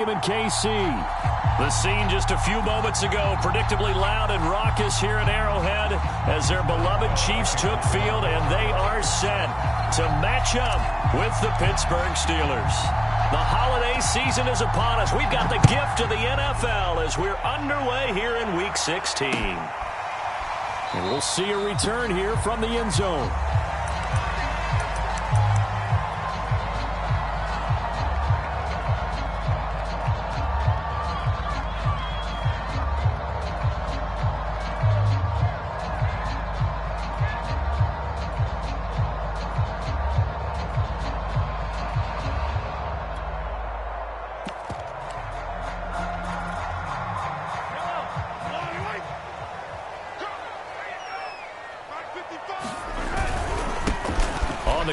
In KC. The scene just a few moments ago, predictably loud and raucous here at Arrowhead as their beloved Chiefs took field, and they are set to match up with the Pittsburgh Steelers. The holiday season is upon us. We've got the gift of the NFL as we're underway here in Week 16. And we'll see a return here from the end zone.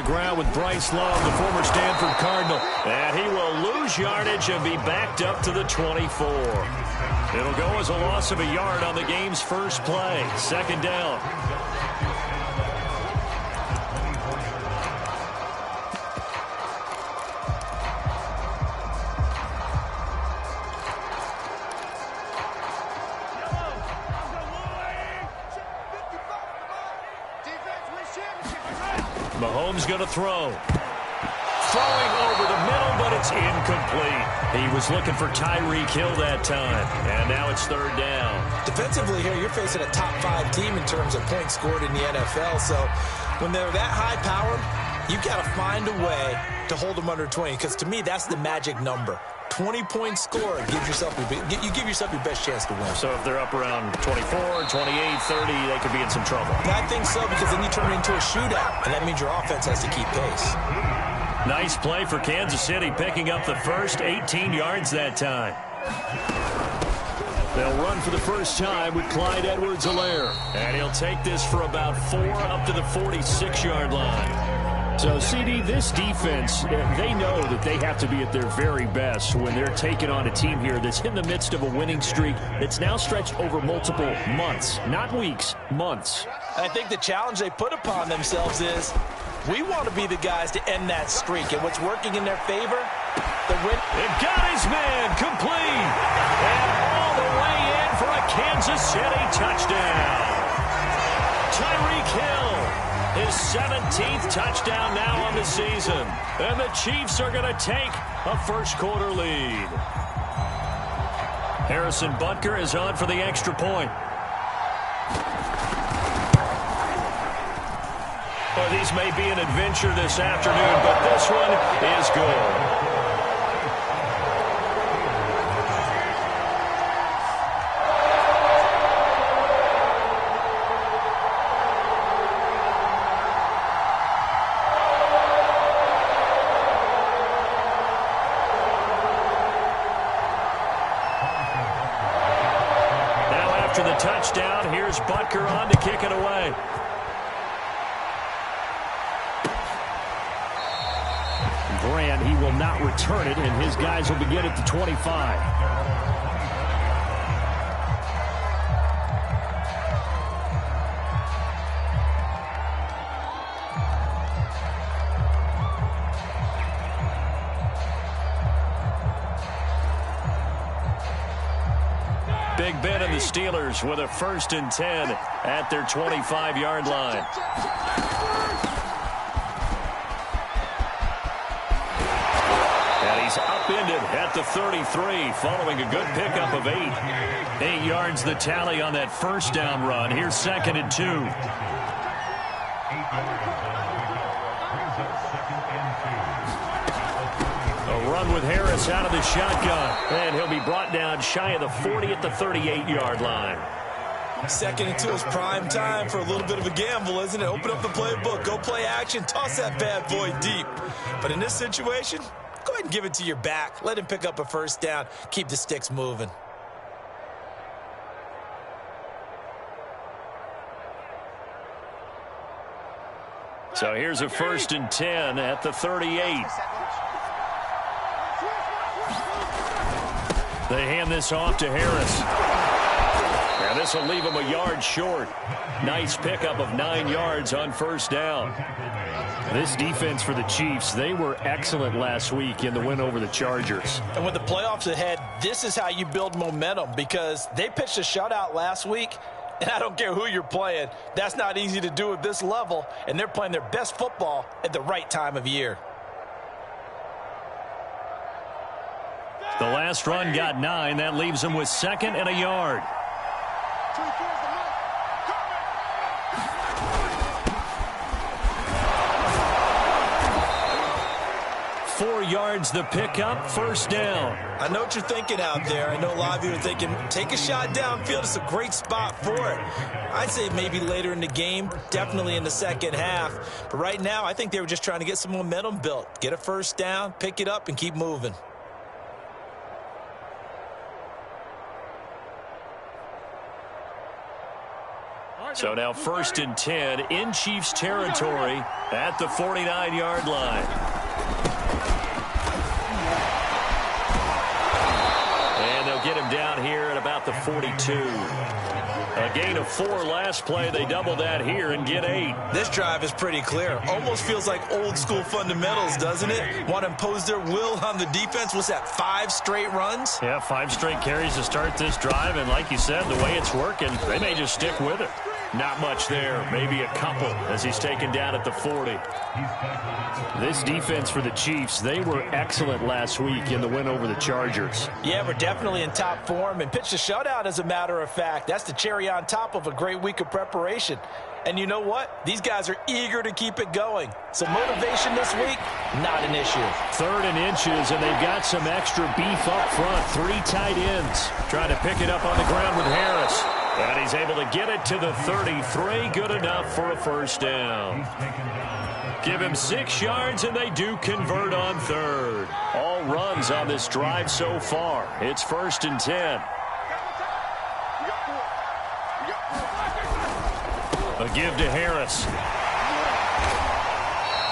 Ground with Bryce Love, the former Stanford Cardinal, and he will lose yardage and be backed up to the 24. It'll go as a loss of a yard on the game's first play. Second down. Mahomes going to throw. Throwing over the middle, but it's incomplete. He was looking for Tyreek Hill that time, and now it's third down. Defensively here, you're facing a top-5 team in terms of points scored in the NFL, so when they're that high-powered, you've got to find a way to hold them under 20, because to me, that's the magic number. 20-point score, you give yourself your best chance to win. So if they're up around 24, 28, 30, they could be in some trouble. I think so, because then you turn it into a shootout, and that means your offense has to keep pace. Nice play for Kansas City, picking up the first 18 yards that time. They'll run for the first time with Clyde Edwards-Helaire, and he'll take this for about 4 up to the 46-yard line. So, CD, this defense, they know that they have to be at their very best when they're taking on a team here that's in the midst of a winning streak that's now stretched over multiple months, not weeks, months. I think the challenge they put upon themselves is we want to be the guys to end that streak, and what's working in their favor, the win. They've got his man complete, and all the way in for a Kansas City touchdown. Tyreek Hill. His 17th touchdown now on the season. And the Chiefs are going to take a first-quarter lead. Harrison Butker is on for the extra point. Well, these may be an adventure this afternoon, but this one is good. The touchdown. Here's Butker on to kick it away. Grant, he will not return it, and his guys will begin at the 25. Big Ben and the Steelers with a 1st and 10 at their 25-yard line. And he's upended at the 33 following a good pickup of 8. 8 yards the tally on that first down run. Here's 2nd and 2. A run with Harris out of the shotgun, and he'll be brought down shy of the 40 at the 38-yard line. 2nd and 2 is prime time for a little bit of a gamble, isn't it? Open up the playbook, go play action, toss that bad boy deep. But in this situation, go ahead and give it to your back. Let him pick up a first down. Keep the sticks moving. So here's a 1st and 10 at the 38. They hand this off to Harris. And this will leave him a yard short. Nice pickup of 9 yards on first down. This defense for the Chiefs, they were excellent last week in the win over the Chargers. And with the playoffs ahead, this is how you build momentum, because they pitched a shutout last week, and I don't care who you're playing. That's not easy to do at this level, and they're playing their best football at the right time of year. The last run got 9. That leaves them with 2nd and a yard. 4 yards the pickup, 1st down. I know what you're thinking out there. I know a lot of you are thinking, take a shot downfield. It's a great spot for it. I'd say maybe later in the game, definitely in the second half. But right now, I think they were just trying to get some momentum built. Get a 1st down, pick it up, and keep moving. So now 1st and 10 in Chiefs territory at the 49-yard line. And they'll get him down here at about the 42. A gain of 4 last play. They double that here and get 8. This drive is pretty clear. Almost feels like old school fundamentals, doesn't it? Want to impose their will on the defense. What's that, 5 straight runs? Yeah, 5 straight carries to start this drive. And like you said, the way it's working, they may just stick with it. Not much there, maybe a couple as he's taken down at the 40. This defense for the Chiefs, they were excellent last week in the win over the Chargers. Yeah, we're definitely in top form and pitched a shutout, as a matter of fact. That's the cherry on top of a great week of preparation. And you know what? These guys are eager to keep it going. So motivation this week, not an issue. 3rd and inches, and they've got some extra beef up front. 3 tight ends trying to pick it up on the ground with Harris. And he's able to get it to the 33. Good enough for a 1st down. Give him 6 yards, and they do convert on 3rd. All runs on this drive so far. It's 1st and 10. A give to Harris.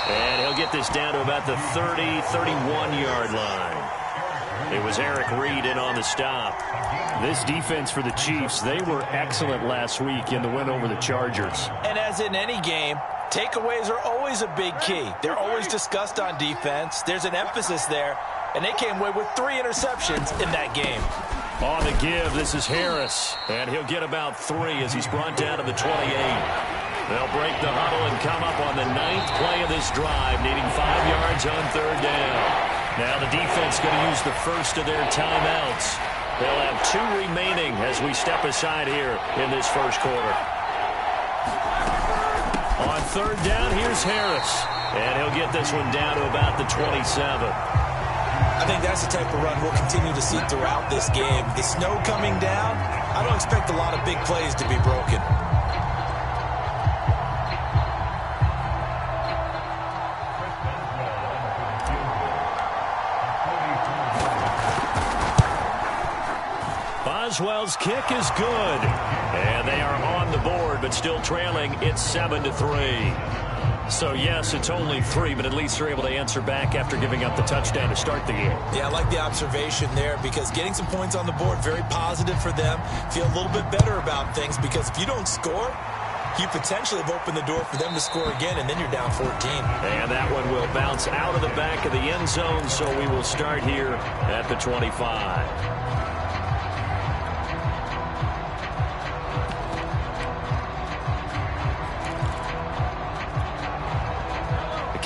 And he'll get this down to about the 30, 31-yard line. It was Eric Reed in on the stop. This defense for the Chiefs, they were excellent last week in the win over the Chargers. And as in any game, takeaways are always a big key. They're always discussed on defense. There's an emphasis there, and they came away with 3 interceptions in that game. On the give, this is Harris, and he'll get about 3 as he's brought down to the 28. They'll break the huddle and come up on the 9th play of this drive, needing 5 yards on 3rd down. Now the defense going to use the first of their timeouts. They'll have 2 remaining as we step aside here in this 1st quarter. On 3rd down, here's Harris. And he'll get this one down to about the 27. I think that's the type of run we'll continue to see throughout this game. The snow coming down, I don't expect a lot of big plays to be broken. Boswell's kick is good. And they are on the board, but still trailing. It's 7-3. So, yes, it's only 3, but at least they're able to answer back after giving up the touchdown to start the game. Yeah, I like the observation there, because getting some points on the board, very positive for them. Feel a little bit better about things, because if you don't score, you potentially have opened the door for them to score again, and then you're down 14. And that one will bounce out of the back of the end zone, so we will start here at the 25.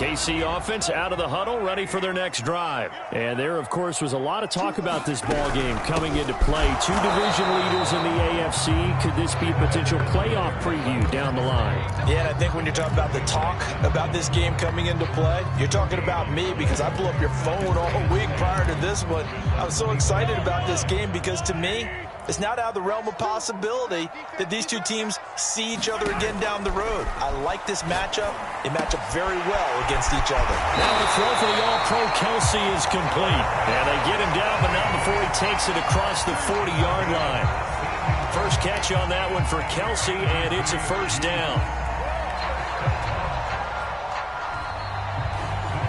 KC offense out of the huddle, ready for their next drive. And there, of course, was a lot of talk about this ball game coming into play. 2 division leaders in the AFC. Could this be a potential playoff preview down the line? Yeah, and I think when you're talking about the talk about this game coming into play, you're talking about me, because I blew up your phone all week prior to this one. I was so excited about this game because, to me, it's not out of the realm of possibility that these 2 teams see each other again down the road. I like this matchup. They match up very well against each other. Now the throw for the All-Pro Kelsey is complete. And they get him down, but not before he takes it across the 40-yard line. First catch on that one for Kelsey, and it's a 1st down.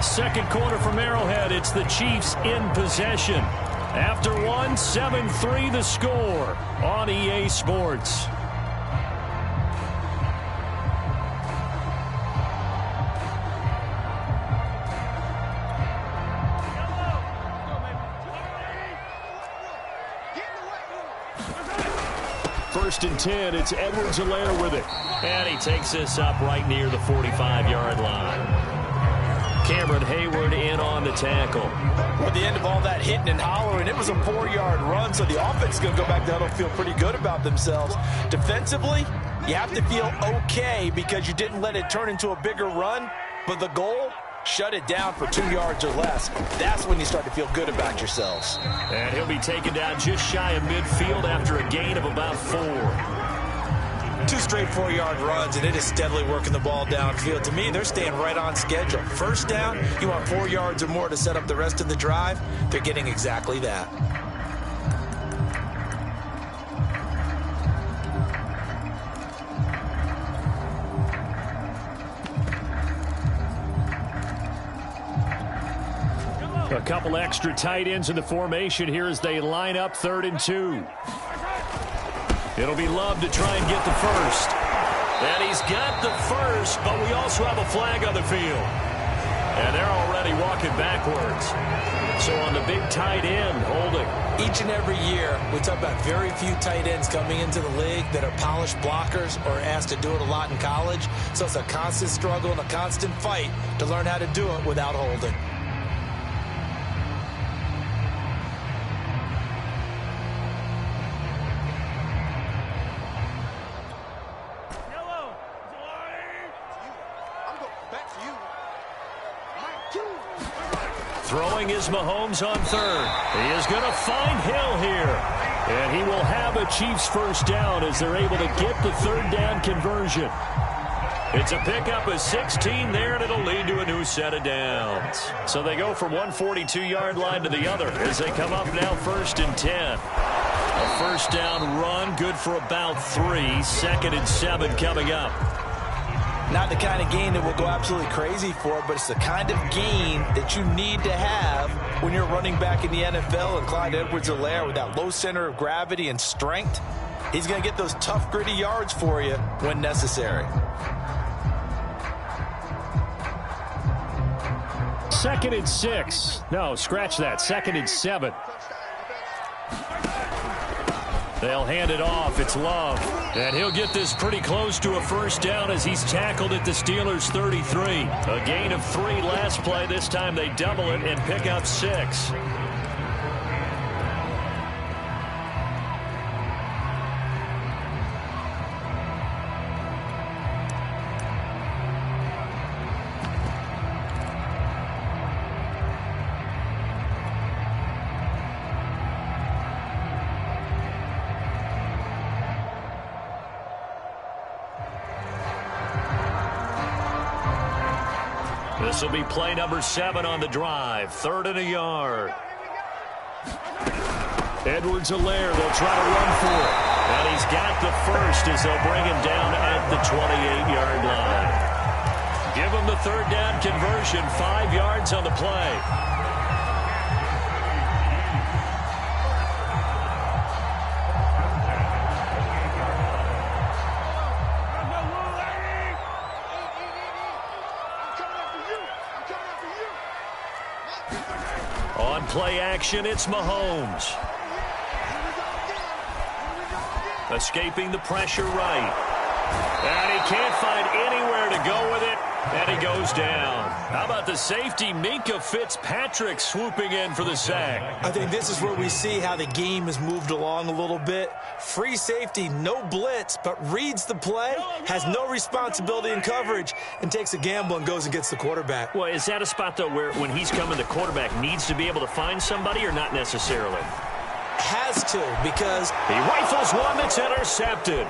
2nd quarter from Arrowhead. It's the Chiefs in possession. After 1, 7-3 the score on EA Sports. First and 10, it's Edwards-Helaire with it. And he takes this up right near the 45-yard line. Cameron Hayward in on the tackle. Well, at the end of all that hitting and hollering, it was a 4-yard run, so the offense is going to go back down and feel pretty good about themselves. Defensively, you have to feel okay because you didn't let it turn into a bigger run, but the goal, shut it down for 2 yards or less. That's when you start to feel good about yourselves. And he'll be taken down just shy of midfield after a gain of about 4. 2 straight 4-yard runs, and it is steadily working the ball downfield. To me, they're staying right on schedule. First down, you want 4 yards or more to set up the rest of the drive. They're getting exactly that. A couple extra tight ends in the formation here as they line up 3rd and 2. It'll be Love to try and get the first. And he's got the first, but we also have a flag on the field. And they're already walking backwards. So on the big tight end, holding. Each and every year, we talk about very few tight ends coming into the league that are polished blockers or asked to do it a lot in college. So it's a constant struggle and a constant fight to learn how to do it without holding. Throwing is Mahomes on 3rd. He is going to find Hill here. And he will have a Chiefs first down as they're able to get the 3rd down conversion. It's a pickup of 16 there, and it'll lead to a new set of downs. So they go from one 42-yard line to the other as they come up now 1st and 10. A first down run, good for about 3. 2nd and 7 coming up. Not the kind of gain that we'll go absolutely crazy for, but it's the kind of gain that you need to have when you're running back in the NFL. And Clyde Edwards-Helaire, with that low center of gravity and strength, he's going to get those tough, gritty yards for you when necessary. 2nd and 6. No, scratch that. 2nd and 7. They'll hand it off. It's Love. And he'll get this pretty close to a first down as he's tackled at the Steelers' 33. A gain of 3 last play. This time they double it and pick up 6. This will be play number 7 on the drive. 3rd and a yard. Edwards-Helaire, they'll try to run for it. And he's got the first as they'll bring him down at the 28-yard line. Give him the 3rd down conversion. 5 yards on the play. On play action, it's Mahomes. Escaping the pressure right. And he can't find anywhere to go with it, and he goes down. How about the safety, Minka Fitzpatrick, swooping in for the sack? I think this is where we see how the game has moved along a little bit. Free safety, no blitz, but reads the play, has no responsibility in coverage, and takes a gamble and goes and gets the quarterback. Well, is that a spot, though, where when he's coming, the quarterback needs to be able to find somebody, or not necessarily? Has to, because he rifles one that's intercepted.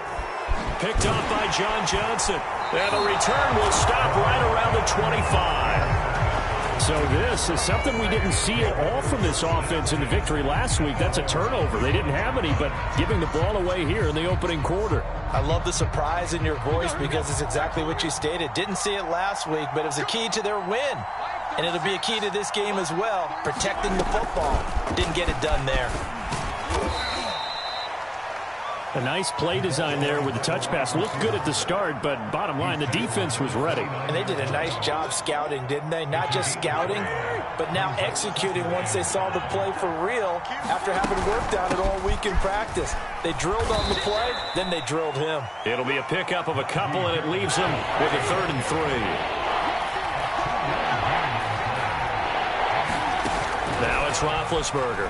Picked off by John Johnson. And the return will stop right around the 25. So this is something we didn't see at all from this offense in the victory last week. That's a turnover. They didn't have any, but giving the ball away here in the opening quarter. I love the surprise in your voice because it's exactly what you stated. Didn't see it last week, but it was a key to their win. And it'll be a key to this game as well, protecting the football. Didn't get it done there. A nice play design there with the touch pass. Looked good at the start, but bottom line, the defense was ready. And they did a nice job scouting, didn't they? Not just scouting, but now executing once they saw the play for real after having worked on it all week in practice. They drilled on the play, then they drilled him. It'll be a pickup of a couple, and it leaves them with a 3rd and 3. Now it's Roethlisberger.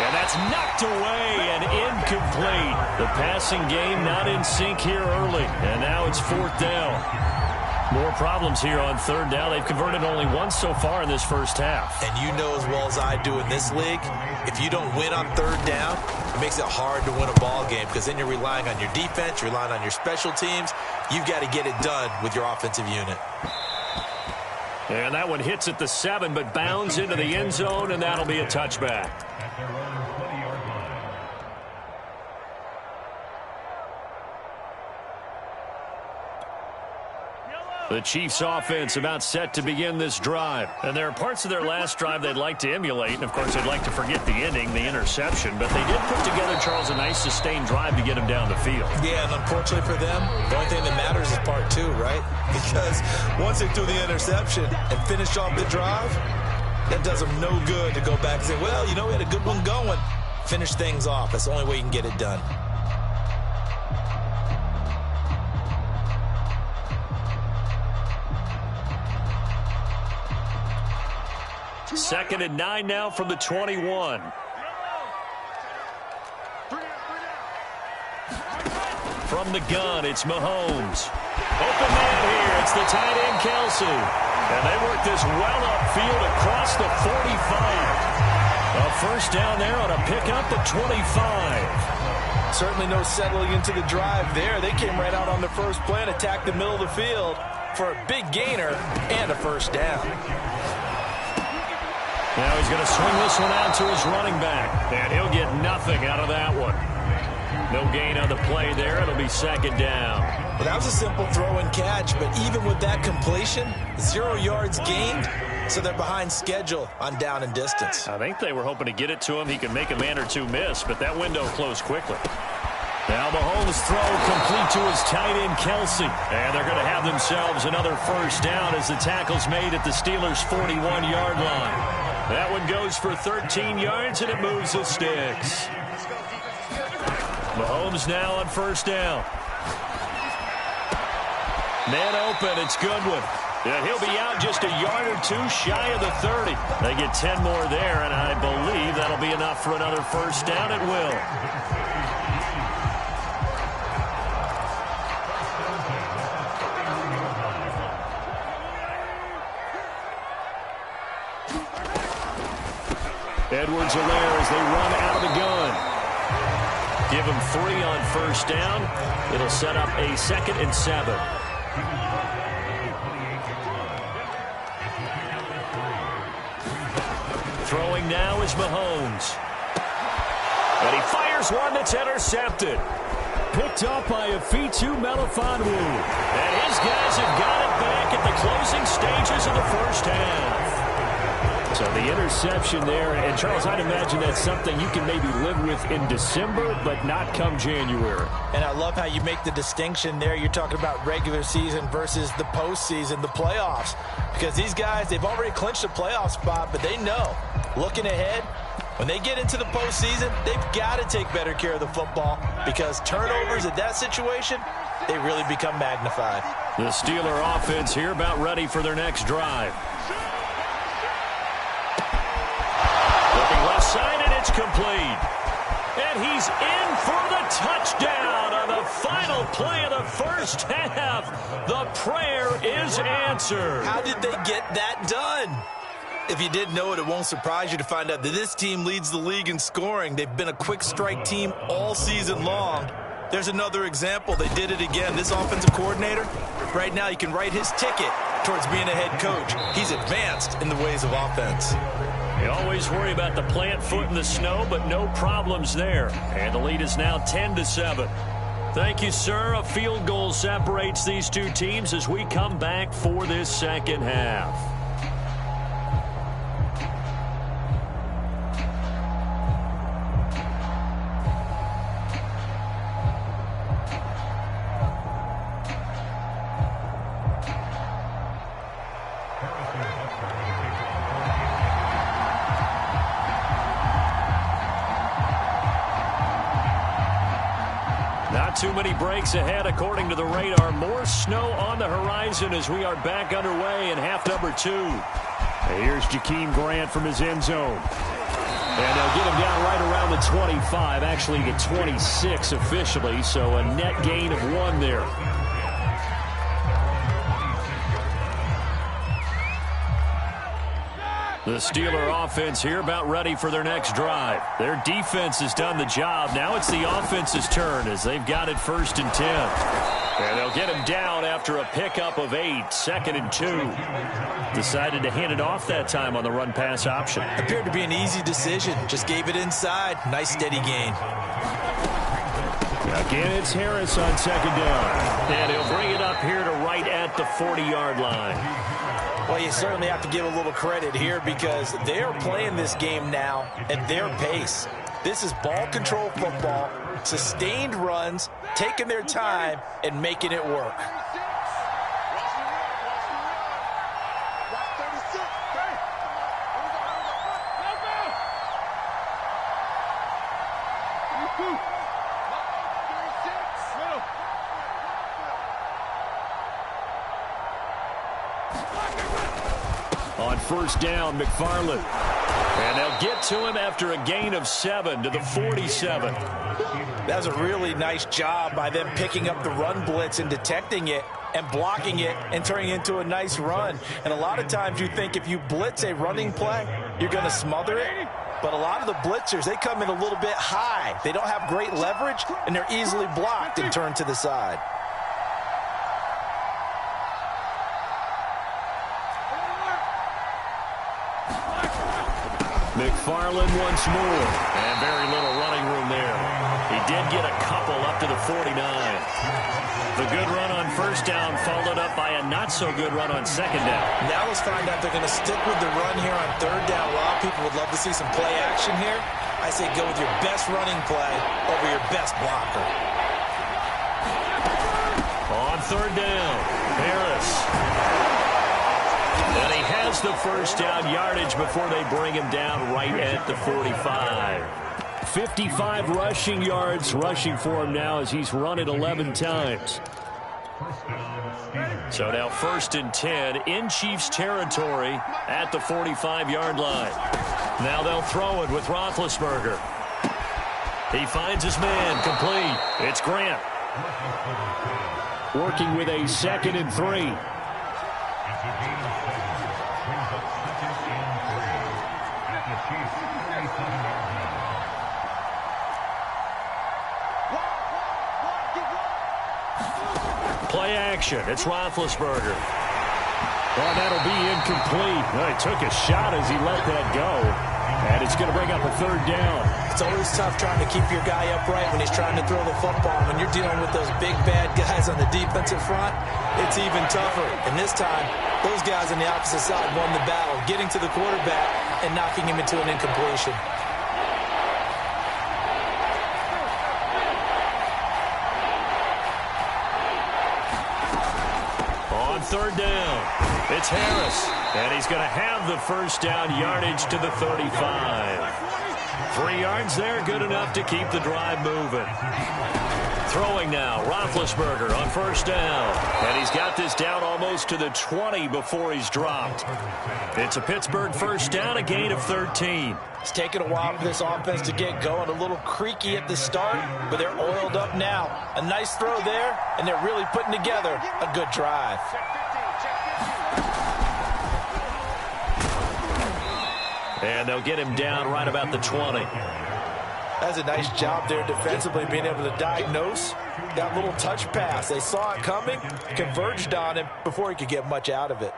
And that's knocked away and incomplete. The passing game not in sync here early. And now it's 4th down. More problems here on 3rd down. They've converted only once so far in this first half. And you know as well as I do in this league, if you don't win on 3rd down, it makes it hard to win a ball game because then you're relying on your defense, you're relying on your special teams. You've got to get it done with your offensive unit. And that one hits at the 7, but bounds into the end zone, and that'll be a touchback. The Chiefs offense about set to begin this drive. And there are parts of their last drive they'd like to emulate. And, of course, they'd like to forget the ending, the interception. But they did put together, Charles, a nice sustained drive to get them down the field. Yeah, and unfortunately for them, the only thing that matters is part 2, right? Because once they threw the interception and finished off the drive, that does them no good to go back and say, well, you know, we had a good one going. Finish things off. That's the only way you can get it done. 2nd and 9 now from the 21. From the gun, it's Mahomes. Open man here. It's the tight end, Kelsey. And they work this well upfield across the 45. A first down there on a pickup at 25. Certainly no settling into the drive there. They came right out on the first play and attacked the middle of the field for a big gainer and a first down. Now he's going to swing this one out to his running back. And he'll get nothing out of that one. No gain on the play there. It'll be 2nd down. Well, that was a simple throw and catch, but even with that completion, 0 yards gained, so they're behind schedule on down and distance. I think they were hoping to get it to him. He could make a man or two miss, but that window closed quickly. Now Mahomes' throw complete to his tight end, Kelsey. And they're going to have themselves another first down as the tackle's made at the Steelers' 41-yard line. That one goes for 13 yards, and it moves the sticks. Mahomes now on first down. Man open, it's Goodwin. Yeah, he'll be out just a yard or two shy of the 30. They get 10 more there, and I believe that'll be enough for another first down. It will. Edwards-Helaire as they run out of the gun. Give him 3 on first down. It'll set up a 2nd and 7. Throwing now is Mahomes. And he fires one that's intercepted. Picked up by Afitu Melifonwu. And his guys have got it back at the closing stages of the first half. So the interception there, and Charles, I'd imagine that's something you can maybe live with in December, but not come January. And I love how you make the distinction there. You're talking about regular season versus the postseason, the playoffs. Because these guys, they've already clinched a playoff spot, but they know, looking ahead, when they get into the postseason, they've got to take better care of the football because turnovers at that situation, they really become magnified. The Steeler offense here about ready for their next drive. Left side, and it's complete. And he's in for the touchdown on the final play of the first half. The prayer is answered. How did they get that done? If you didn't know it, it won't surprise you to find out that this team leads the league in scoring. They've been a quick strike team all season long. There's another example. They did it again. This offensive coordinator, right now, you can write his ticket towards being a head coach. He's advanced in the ways of offense. You always worry about the plant foot in the snow, but no problems there. And the lead is now 10-7. Thank you, sir. A field goal separates these two teams as we come back for this second half. Not too many breaks ahead according to the radar. More snow on the horizon as we are back underway in half number 2. Here's Jakeem Grant from his end zone. And they'll get him down right around the 25, actually the 26 officially, so a net gain of 1 there. The Steeler offense here about ready for their next drive. Their defense has done the job. Now it's the offense's turn as they've got it 1st and 10. And they'll get him down after a pickup of 8, 2nd and 2. Decided to hand it off that time on the run-pass option. Appeared to be an easy decision. Just gave it inside. Nice steady gain. Again, it's Harris on 2nd down. And he'll bring it up here to right at the 40-yard line. Well, you certainly have to give a little credit here because they're playing this game now at their pace. This is ball control football, sustained runs, taking their time, and making it work. On 1st down, McFarland. And they'll get to him after a gain of 7 to the 47. That was a really nice job by them picking up the run blitz and detecting it and blocking it and turning it into a nice run. And a lot of times you think if you blitz a running play, you're going to smother it. But a lot of the blitzers, they come in a little bit high. They don't have great leverage, and they're easily blocked and turned to the side. McFarland once more. And very little running room there. He did get a couple up to the 49. The good run on 1st down followed up by a not-so-good run on 2nd down. Now let's find out they're going to stick with the run here on 3rd down. A lot of people would love to see some play action here. I say go with your best running play over your best blocker. On 3rd down, Harris. And he has the 1st down yardage before they bring him down right at the 45. 55 rushing yards rushing for him now as he's run it 11 times. So now 1st and 10 in Chiefs territory at the 45-yard line. Now they'll throw it with Roethlisberger. He finds his man complete. It's Grant. Working with a 2nd and 3. Play action. It's Roethlisberger. Well, that'll be incomplete. Well, he took a shot as he let that go. And it's going to bring up a 3rd down. It's always tough trying to keep your guy upright when he's trying to throw the football. When you're dealing with those big, bad guys on the defensive front, it's even tougher. And this time, those guys on the opposite side won the battle, getting to the quarterback and knocking him into an incompletion. On 3rd down, it's Harris. And he's going to have the 1st down yardage to the 35. 3 yards there, good enough to keep the drive moving. Throwing now, Roethlisberger on 1st down. And he's got this down almost to the 20 before he's dropped. It's a Pittsburgh 1st down, a gain of 13. It's taken a while for this offense to get going. A little creaky at the start, but they're oiled up now. A nice throw there, and they're really putting together a good drive. And they'll get him down right about the 20. That's a nice job there defensively, being able to diagnose that little touch pass. They saw it coming, converged on him before he could get much out of it.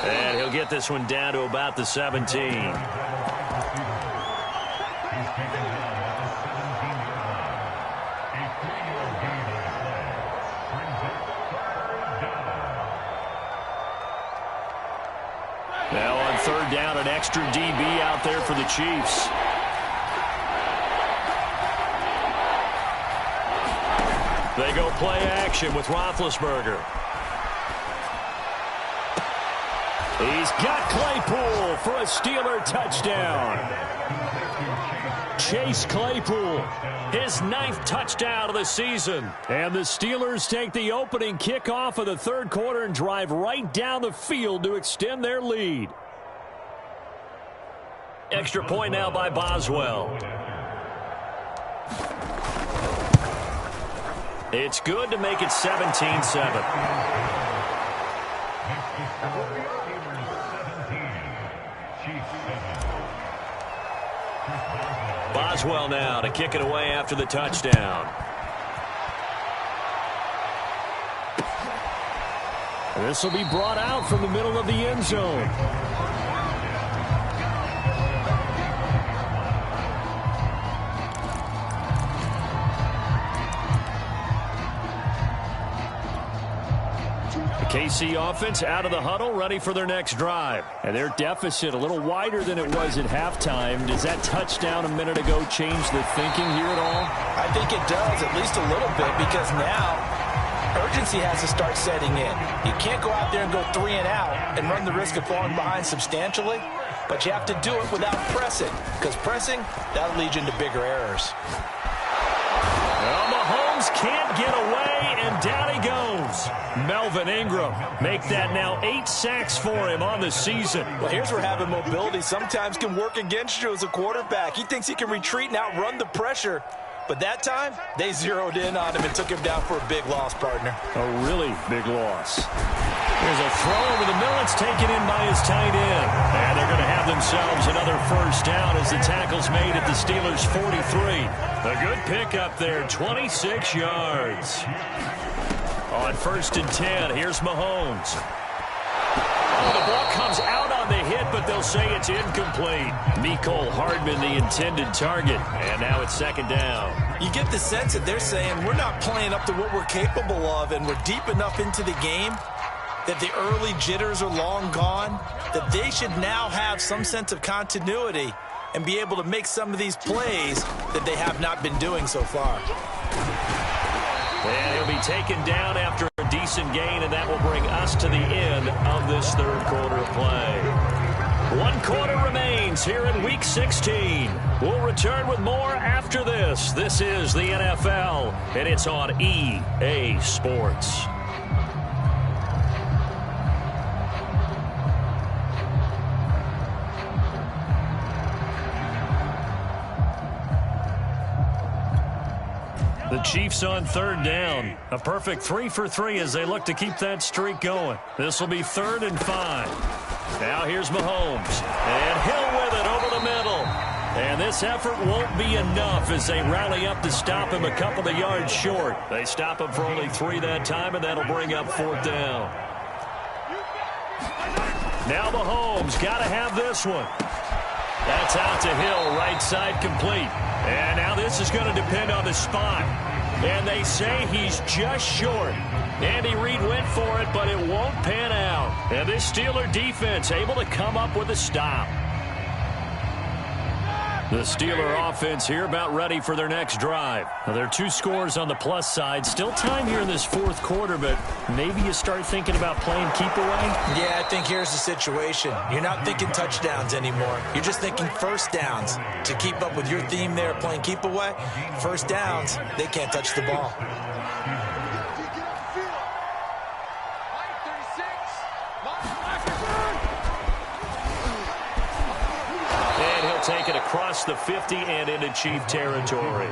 And he'll get this one down to about the 17. Now on 3rd down, an extra DB out there for the Chiefs. They go play action with Roethlisberger. He's got Claypool for a Steeler touchdown. Chase Claypool, his 9th touchdown of the season. And the Steelers take the opening kickoff of the third quarter and drive right down the field to extend their lead. Extra point now by Boswell. It's good to make it 17-7. Boswell now to kick it away after the touchdown. This will be brought out from the middle of the end zone. KC offense out of the huddle, ready for their next drive. And their deficit a little wider than it was at halftime. Does that touchdown a minute ago change the thinking here at all? I think it does, at least a little bit, because now urgency has to start setting in. You can't go out there and go 3 and out and run the risk of falling behind substantially, but you have to do it without pressing, because pressing, that'll lead you into bigger errors. Well, Mahomes can't get away, and down he goes. Melvin Ingram make that now 8 sacks for him on the season. Well, here's where having mobility sometimes can work against you as a quarterback. He thinks he can retreat and outrun the pressure. But that time, they zeroed in on him and took him down for a big loss, partner. A really big loss. There's a throw over the middle. It's taken in by his tight end. And they're going to have themselves another first down as the tackle's made at the Steelers' 43. A good pickup there, 26 yards. On 1st and 10, here's Mahomes. Oh, the ball comes out on the hit, but they'll say it's incomplete. Mecole Hardman, the intended target, and now it's 2nd down. You get the sense that they're saying we're not playing up to what we're capable of, and we're deep enough into the game that the early jitters are long gone, that they should now have some sense of continuity and be able to make some of these plays that they have not been doing so far. And he'll be taken down after a decent gain, and that will bring us to the end of this third quarter of play. 1 quarter remains here in Week 16. We'll return with more after this. This is the NFL, and it's on EA Sports. The Chiefs on 3rd down. A perfect 3 for 3 as they look to keep that streak going. This will be 3rd and 5. Now here's Mahomes. And Hill with it over the middle. And this effort won't be enough as they rally up to stop him a couple of yards short. They stop him for only 3 that time, and that'll bring up 4th down. Now Mahomes got to have this one. That's out to Hill, right side complete. And now this is going to depend on the spot. And they say he's just short. Andy Reid went for it, but it won't pan out. And this Steeler defense able to come up with a stop. The Steeler offense here about ready for their next drive. Now, there are 2 scores on the plus side. Still time here in this 4th quarter, but maybe you start thinking about playing keep away? Yeah, I think here's the situation. You're not thinking touchdowns anymore. You're just thinking first downs. To keep up with your theme there, playing keep away, first downs, they can't touch the ball. Take it across the 50 and into Chief territory.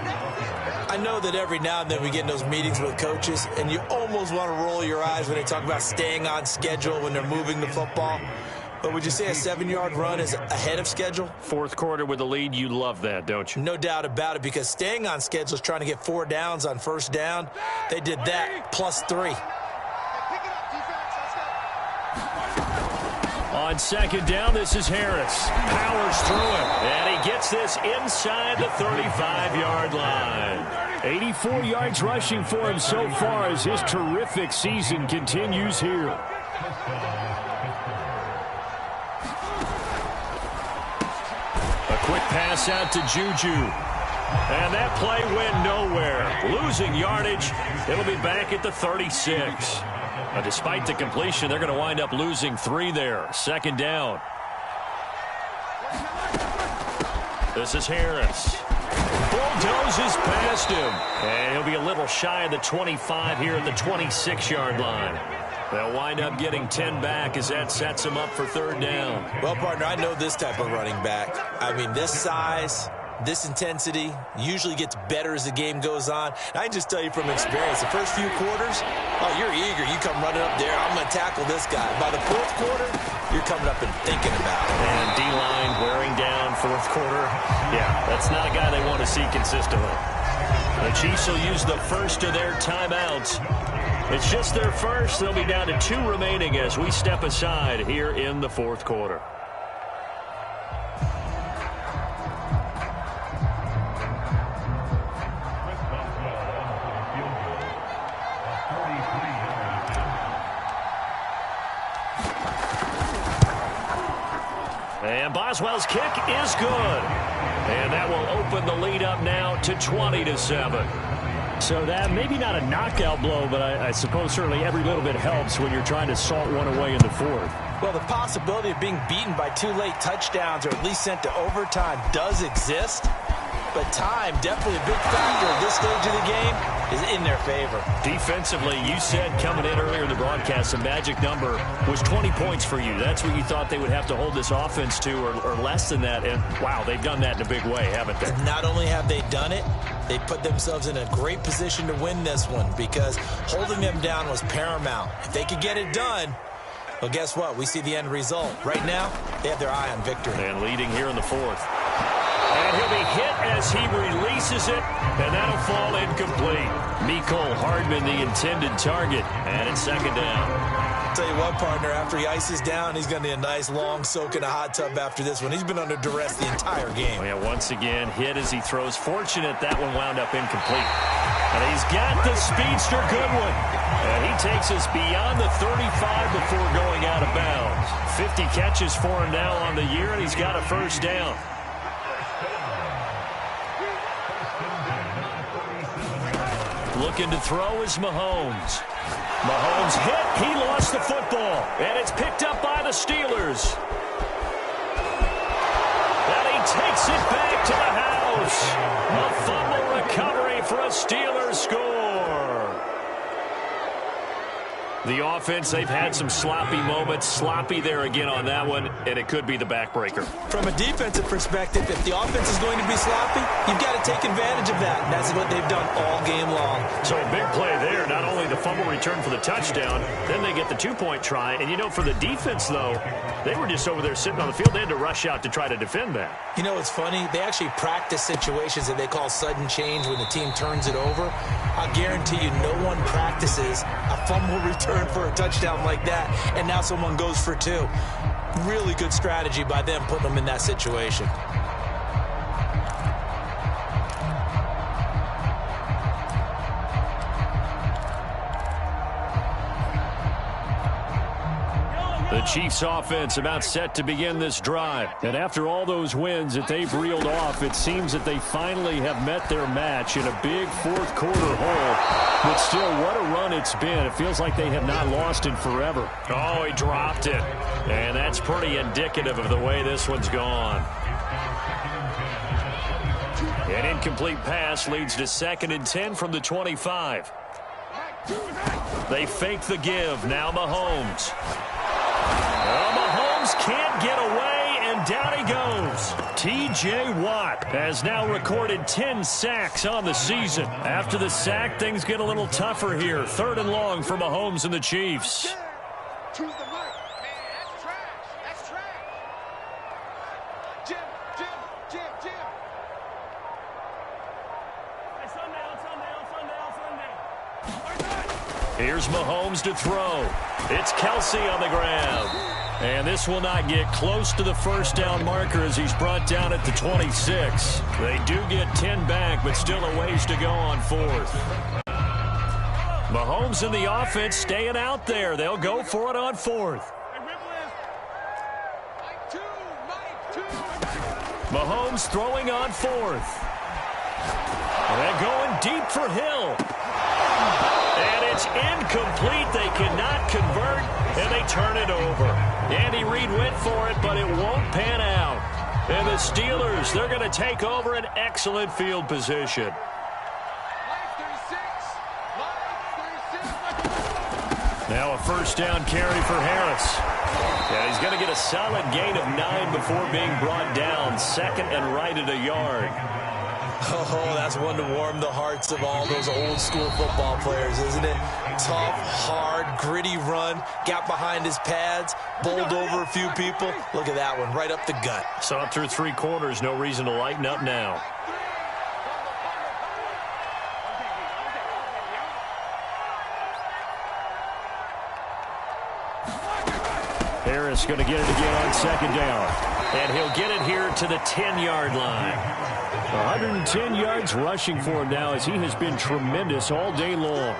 I know that every now and then we get in those meetings with coaches, and you almost want to roll your eyes when they talk about staying on schedule when they're moving the football. But would you say a 7-yard run is ahead of schedule? 4th quarter with the lead, you love that, don't you? No doubt about it, because staying on schedule is trying to get 4 downs on first down. They did that plus 3. On 2nd down, this is Harris. Powers through it. And he gets this inside the 35-yard line. 84 yards rushing for him so far as his terrific season continues here. A quick pass out to Juju. And that play went nowhere. Losing yardage. It'll be back at the 36. Now, despite the completion, they're going to wind up losing 3 there. Second down. This is Harris. Bulldozes past him. And he'll be a little shy of the 25 here at the 26-yard line. They'll wind up getting 10 back as that sets them up for third down. Well, partner, I know this type of running back. I mean, this size, this intensity usually gets better as the game goes on. And I can just tell you from experience, the first few quarters, oh, you're eager. You come running up there. I'm going to tackle this guy. By the fourth quarter, you're coming up and thinking about it. And D-line wearing down fourth quarter. Yeah, that's not a guy they want to see consistently. The Chiefs will use the first of their timeouts. It's just their first. They'll be down to 2 remaining as we step aside here in the fourth quarter. And Boswell's kick is good. And that will open the lead up now to 20-7. So that maybe not a knockout blow, but I suppose certainly every little bit helps when you're trying to salt one away in the fourth. Well, the possibility of being beaten by 2 late touchdowns or at least sent to overtime does exist. But time, definitely a big factor at this stage of the game, is in their favor. Defensively, you said coming in earlier in the broadcast, the magic number was 20 points for you. That's what you thought they would have to hold this offense to, or less than that. And, wow, they've done that in a big way, haven't they? And not only have they done it, they put themselves in a great position to win this one because holding them down was paramount. If they could get it done, well, guess what? We see the end result. Right now, they have their eye on victory. And leading here in the fourth. And he'll be hit as he releases it, and that'll fall incomplete. Mecole Hardman, the intended target, and it's second down. Tell you what, partner, after he ices down, he's going to need a nice long soak in a hot tub after this one. He's been under duress the entire game. Oh, yeah, once again, hit as he throws. Fortunate that one wound up incomplete. And he's got the speedster Goodwin. And he takes us beyond the 35 before going out of bounds. 50 catches for him now on the year, and he's got a first down. Looking to throw is Mahomes. Mahomes hit. He lost the football. And it's picked up by the Steelers. And he takes it back to the house. A fumble recovery for a Steelers score. The offense, they've had some sloppy moments. Sloppy there again on that one, and it could be the backbreaker. From a defensive perspective, if the offense is going to be sloppy, you've got to take advantage of that. And that's what they've done all game long. So a big play there. Not only the fumble return for the touchdown, then they get the 2-point try. And, you know, for the defense, though, they were just over there sitting on the field. They had to rush out to try to defend that. You know what's funny? They actually practice situations that they call sudden change when the team turns it over. I guarantee you no one practices a fumble return for a touchdown like that, and now someone goes for 2. Really good strategy by them putting them in that situation. The Chiefs offense about set to begin this drive. And after all those wins that they've reeled off, it seems that they finally have met their match in a big fourth quarter hole. But still, what a run it's been. It feels like they have not lost in forever. Oh, he dropped it. And that's pretty indicative of the way this one's gone. An incomplete pass leads to 2nd and 10 from the 25. They fake the give. Now Mahomes. Well, Mahomes can't get away, and down he goes. T.J. Watt has now recorded 10 sacks on the season. After the sack, things get a little tougher here. 3rd and long for Mahomes and the Chiefs. Choose the mark. Man, that's trash. That's trash. Jim. Hey, Sunday. Here's Mahomes to throw. It's Kelsey on the ground. And this will not get close to the first down marker as he's brought down at the 26. They do get 10 back, but still a ways to go on 4th. Mahomes and the offense staying out there. They'll go for it on 4th. Mahomes throwing on 4th. And going deep for Hill. And it's incomplete. They cannot convert, and they turn it over. Andy Reid went for it, but it won't pan out. And the Steelers, they're going to take over an excellent field position. Now a first down carry for Harris. And he's going to get a solid gain of 9 before being brought down. Second and right at a yard. Oh, that's one to warm the hearts of all those old school football players, isn't it? Tough, hard, gritty run. Got behind his pads, bowled over a few people. Look at that one, right up the gut. Saw it through 3 quarters. No reason to lighten up now. Harris going to get it again on second down. And he'll get it here to the 10-yard line. 110 yards rushing for him now as he has been tremendous all day long.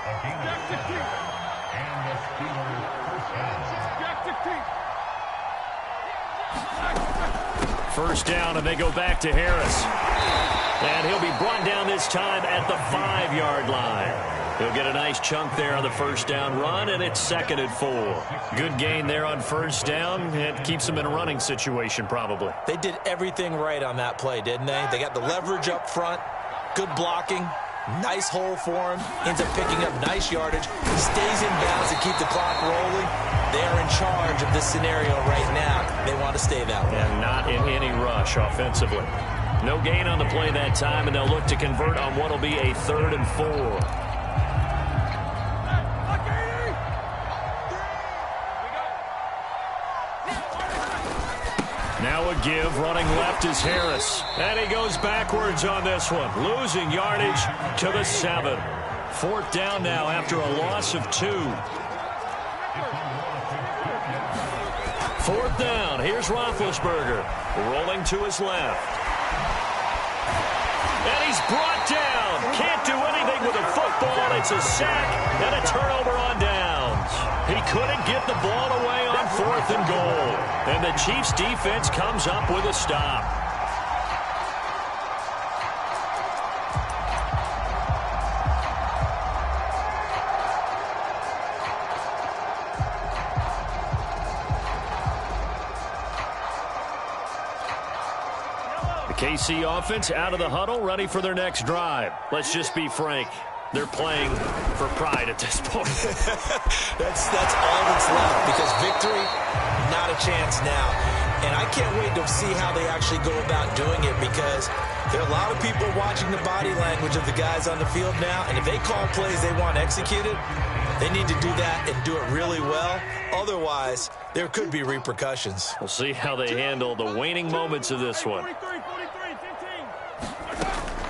First down, and they go back to Harris. And he'll be brought down this time at the 5-yard line. He'll get a nice chunk there on the first down run, and it's 2nd and 4. Good gain there on first down. It keeps them in a running situation, probably. They did everything right on that play, didn't they? They got the leverage up front, good blocking, nice hole for him, ends up picking up nice yardage, stays in bounds to keep the clock rolling. They're in charge of this scenario right now. They want to stay that way. And not in any rush offensively. No gain on the play that time, and they'll look to convert on what will be a 3rd and 4. Now a give, running left is Harris. And he goes backwards on this one, losing yardage to the 7. 4th down now after a loss of 2. 4th down, here's Roethlisberger, rolling to his left. And he's brought down. Can't do anything with a football. It's a sack and a turnover on downs. He couldn't get the ball away on 4th and goal. And the Chiefs defense comes up with a stop. KC offense out of the huddle, ready for their next drive. Let's just be frank. They're playing for pride at this point. that's all that's left, because victory, not a chance now. And I can't wait to see how they actually go about doing it, because there are a lot of people watching the body language of the guys on the field now, and if they call plays they want executed, they need to do that and do it really well. Otherwise, there could be repercussions. We'll see how they handle the waning moments of this one.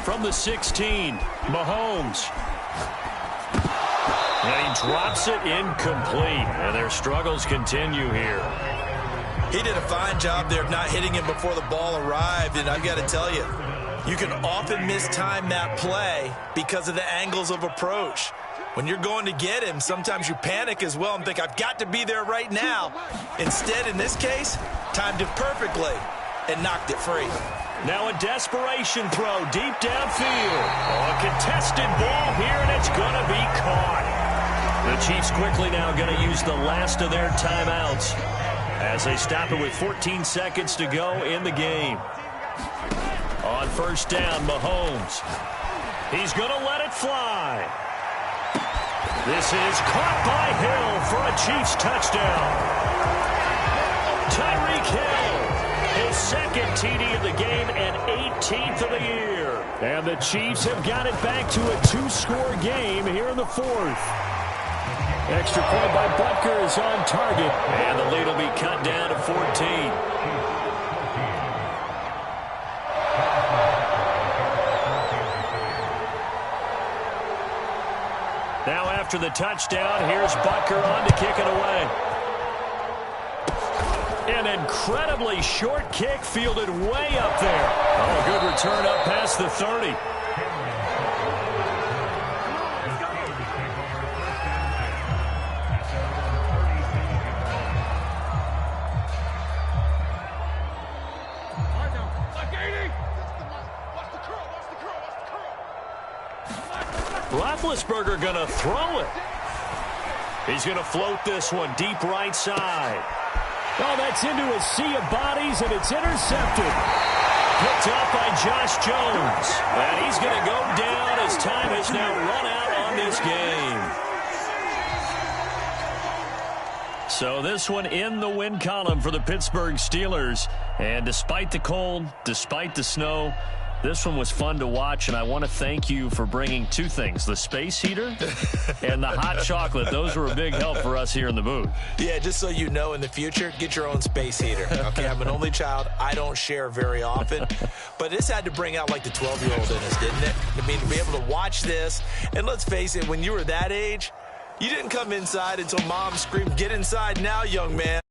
From the 16, Mahomes. And he drops it incomplete. And their struggles continue here. He did a fine job there of not hitting him before the ball arrived. And I've got to tell you, you can often mistime that play because of the angles of approach. When you're going to get him, sometimes you panic as well and think, I've got to be there right now. Instead, in this case, timed it perfectly and knocked it free. Now a desperation throw deep downfield. Oh, a contested ball here, and it's going to be caught. The Chiefs quickly now going to use the last of their timeouts as they stop it with 14 seconds to go in the game. On first down, Mahomes. He's going to let it fly. This is caught by Hill for a Chiefs touchdown. Tyreek Hill, his 2nd TD of the game and 18th of the year. And the Chiefs have got it back to a 2-score game here in the 4th. Extra point by Butker is on target. And the lead will be cut down to 14. Now after the touchdown, here's Butker on to kick it away. An incredibly short kick fielded way up there. Oh, a good return up past the 30. Roethlisberger going to throw it. He's going to float this one deep right side. Oh, that's into a sea of bodies, and it's intercepted. Picked up by Josh Jones. And he's going to go down as time has now run out on this game. So this one in the win column for the Pittsburgh Steelers. And despite the cold, despite the snow, this one was fun to watch, and I want to thank you for bringing two things, the space heater and the hot chocolate. Those were a big help for us here in the booth. Yeah, just so you know, in the future, get your own space heater. Okay, I'm an only child. I don't share very often. But this had to bring out, like, the 12-year-old in us, didn't it? I mean, to be able to watch this, and let's face it, when you were that age, you didn't come inside until mom screamed, "Get inside now, young man."